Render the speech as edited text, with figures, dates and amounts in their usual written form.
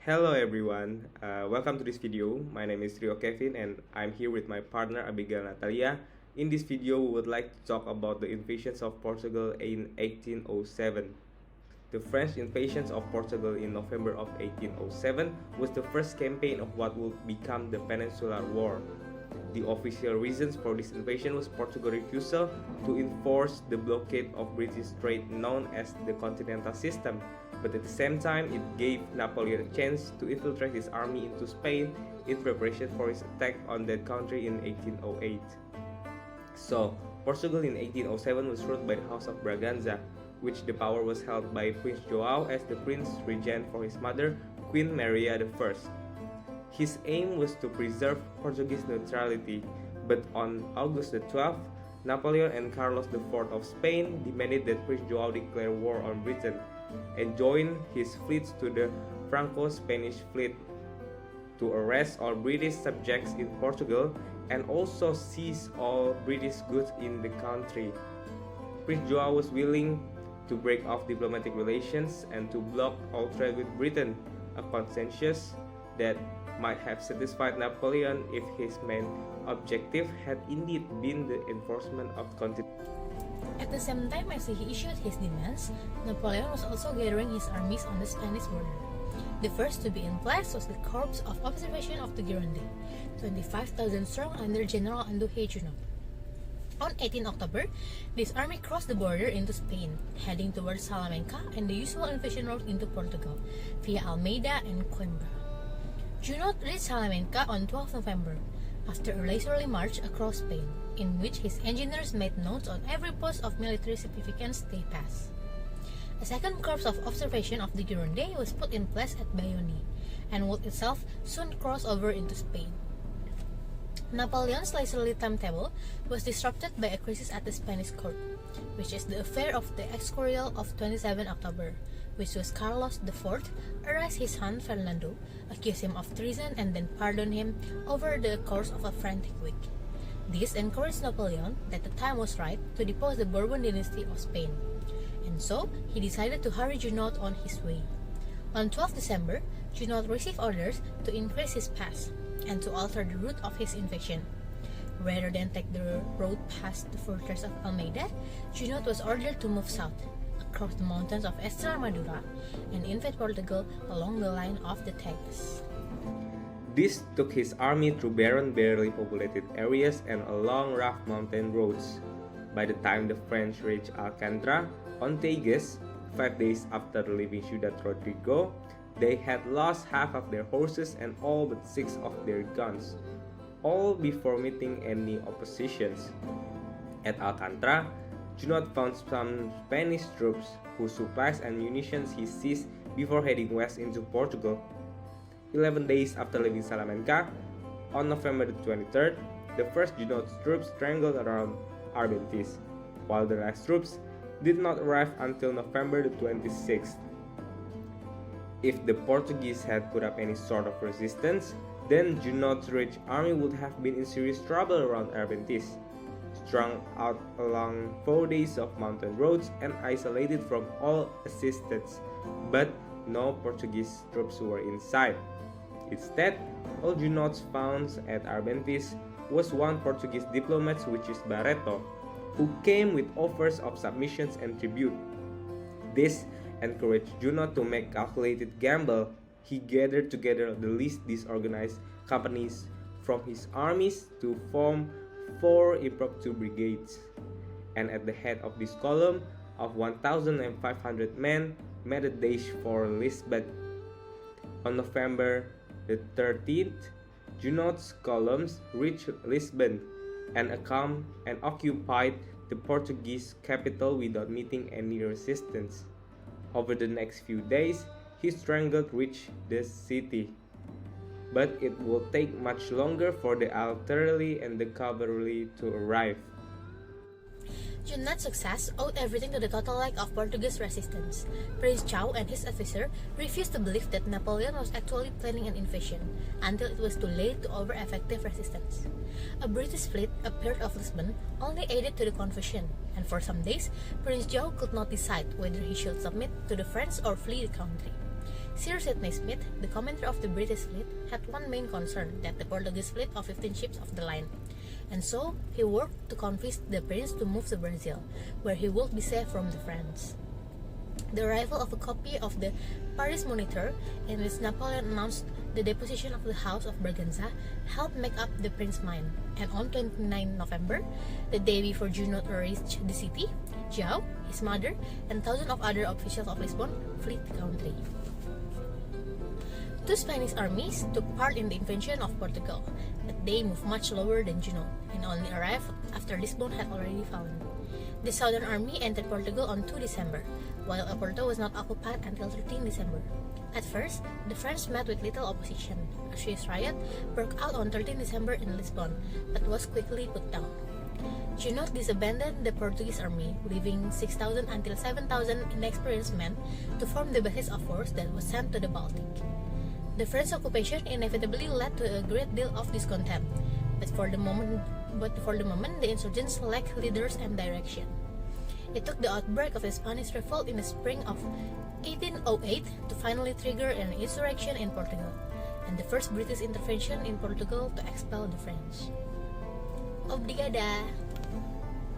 Hello everyone, welcome to this video. My name is Rio Kevin and I'm here with my partner Abigail Natalia. In this video, we would like to talk about the invasions of Portugal in 1807. The French invasions of Portugal in November of 1807 was the first campaign of what would become the Peninsular War. The official reasons for this invasion was Portugal's refusal to enforce the blockade of British trade known as the Continental System, but at the same time it gave Napoleon a chance to infiltrate his army into Spain in preparation for his attack on that country in 1808. So, Portugal in 1807 was ruled by the House of Braganza, which the power was held by Prince João as the Prince Regent for his mother, Queen Maria I. His aim was to preserve Portuguese neutrality, but on August 12th, Napoleon and Carlos IV of Spain demanded that Prince João declare war on Britain and join his fleets to the Franco-Spanish fleet to arrest all British subjects in Portugal and also seize all British goods in the country. Prince João was willing to break off diplomatic relations and to block all trade with Britain, a consensus that might have satisfied Napoleon if his main objective had indeed been the enforcement of the continent. At the same time as he issued his demands, Napoleon was also gathering his armies on the Spanish border. The first to be in place was the Corps of Observation of the Gironde, 25,000 strong under General Anduhej Junot. On 18 October, this army crossed the border into Spain, heading towards Salamanca and the usual invasion route into Portugal, via Almeida and Coimbra. Junot reached Salamanca on 12 November, after a leisurely march across Spain, in which his engineers made notes on every post of military significance they passed. A second corps of observation of the Gironde was put in place at Bayonne, and would itself soon cross over into Spain. Napoleon's leisurely timetable was disrupted by a crisis at the Spanish court, which is the affair of the Escorial of 27 October, which was Carlos IV arrested his son Fernando, accused him of treason and then pardoned him over the course of a frantic week. This encouraged Napoleon that the time was right to depose the Bourbon dynasty of Spain, and so he decided to hurry Junot on his way. On 12 December, Junot received orders to increase his pass and to alter the route of his invasion. Rather than take the road past the fortress of Almeida, Junot was ordered to move south, across the mountains of Extremadura, and invade Portugal along the line of the Tagus. This took his army through barren, barely populated areas and along rough mountain roads. By the time the French reached Alcantara on Tagus, 5 days after leaving Ciudad Rodrigo, they had lost half of their horses and all but 6 of their guns, all before meeting any oppositions. At Alcantara, Junot found some Spanish troops whose supplies and munitions he seized before heading west into Portugal. 11 days after leaving Salamanca, on November 23rd, the first Junot troops strangled around Arbentis, while the next troops did not arrive until November 26th. If the Portuguese had put up any sort of resistance, then Junot's rich army would have been in serious trouble around Arbentis, strung out along 4 days of mountain roads and isolated from all assistance, but no Portuguese troops were in sight. Instead, all Junot found at Arbentis was one Portuguese diplomat, which is Barreto, who came with offers of submissions and tribute. This encouraged Junot to make calculated gamble. He gathered together the least disorganized companies from his armies to form 4 impromptu brigades, and at the head of this column of 1,500 men made a dash for Lisbon. On November the 13th, Junot's columns reached Lisbon and occupied the Portuguese capital without meeting any resistance. Over the next few days, his strength reached the city, but it will take much longer for the artillery and the cavalry to arrive. Junot's success owed everything to the total lack of Portuguese resistance. Prince João and his officer refused to believe that Napoleon was actually planning an invasion until it was too late to offer effective resistance. A British fleet appeared off Lisbon, only aided to the confusion, and for some days, Prince João could not decide whether he should submit to the French or flee the country. Sir Sidney Smith, the commander of the British fleet, had one main concern, that the Portuguese fleet of 15 ships of the line. And so, he worked to convince the prince to move to Brazil, where he would be safe from the French. The arrival of a copy of the Paris Moniteur, in which Napoleon announced the deposition of the House of Braganza, helped make up the prince's mind. And on 29 November, the day before Junot reached the city, João, his mother, and thousands of other officials of Lisbon fled the country. Two Spanish armies took part in the invasion of Portugal, but they moved much slower than Junot, and only arrived after Lisbon had already fallen. The Southern Army entered Portugal on 2 December, while Oporto was not occupied until 13 December. At first, the French met with little opposition. A Swiss riot broke out on 13 December in Lisbon, but was quickly put down. Junot disbanded the Portuguese army, leaving 6,000 until 7,000 inexperienced men to form the basis of force that was sent to the Baltic. The French occupation inevitably led to a great deal of discontent, but for the moment, the insurgents lacked leaders and direction. It took the outbreak of the Spanish revolt in the spring of 1808 to finally trigger an insurrection in Portugal, and the first British intervention in Portugal to expel the French. Obrigada!